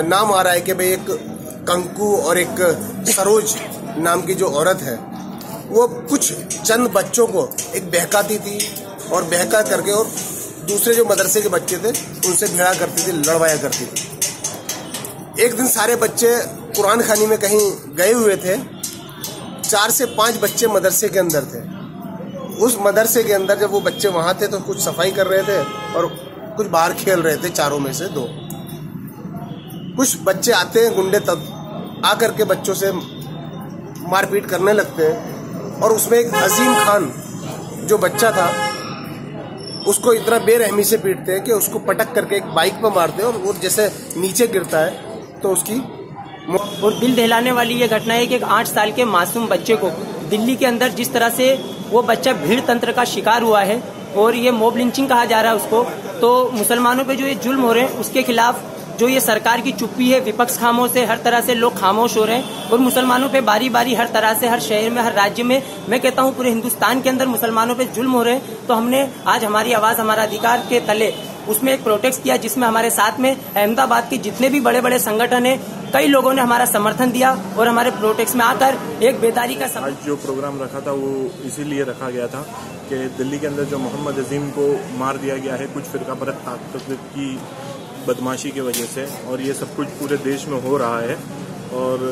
नाम आ रहा है कि भाई एक कंकु और एक सरोज नाम की जो औरत है वो कुछ चंद बच्चों को एक बहकाती थी और बहका करके और दूसरे जो मदरसे के बच्चे थे उनसे भिड़ा करती थी, लड़वाया करती थी। एक दिन सारे बच्चे कुरान खानी में कहीं गए हुए थे, 4 से 5 बच्चे मदरसे के अंदर थे। उस मदरसे के अंदर जब वो बच्चे वहाँ थे तो कुछ सफाई कर रहे थे और कुछ बाहर खेल रहे थे, चारों में से 2। कुछ बच्चे आते हैं गुंडे, तब आकर के बच्चों से मारपीट करने लगते हैं और उसमें एक अजीम खान जो बच्चा था उसको इतना बेरहमी से पीटते हैं कि उसको पटक करके एक बाइक पर मारते हैं और वो जैसे नीचे गिरता है तो उसकी। और दिल दहलाने वाली ये घटना है कि एक 8 साल के मासूम बच्चे को दिल्ली के अंदर जिस तरह से वो बच्चा भीड़ तंत्र का शिकार हुआ है और ये मॉब लिंचिंग कहा जा रहा है उसको, तो मुसलमानों पे जो ये जुल्म हो रहे हैं उसके खिलाफ जो ये सरकार की चुप्पी है, विपक्ष खामोश है, हर तरह से लोग खामोश हो रहे हैं और मुसलमानों पे बारी बारी हर तरह से हर शहर में, हर राज्य में, मैं कहता हूँ पूरे हिंदुस्तान के अंदर मुसलमानों पे जुल्म हो रहे हैं। तो हमने आज हमारी आवाज हमारा अधिकार के तले उसमें एक प्रोटेस्ट किया जिसमें हमारे साथ में अहमदाबाद के जितने भी बड़े बड़े संगठन है, कई लोगों ने हमारा समर्थन दिया और हमारे प्रोटेस्ट में आकर एक बेदारी का आज जो प्रोग्राम रखा था वो इसीलिए रखा गया था कि दिल्ली के अंदर जो मोहम्मद अजीम को मार दिया गया है कुछ फिरकापरस्त ताकत की बदमाशी की वजह से, और ये सब कुछ पूरे देश में हो रहा है और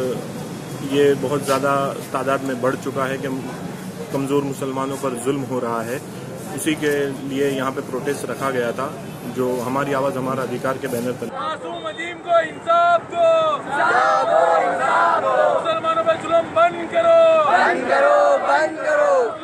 ये बहुत ज़्यादा तादाद में बढ़ चुका है कि कमज़ोर मुसलमानों पर जुल्म हो रहा है। उसी के लिए यहाँ पे प्रोटेस्ट रखा गया था जो हमारी आवाज़ हमारा अधिकार के बैनर पर। मासूम अजीम को इंसाफ दो, मुसलमानों पर जुल्म बंद करो, बंद करो, बंद करो।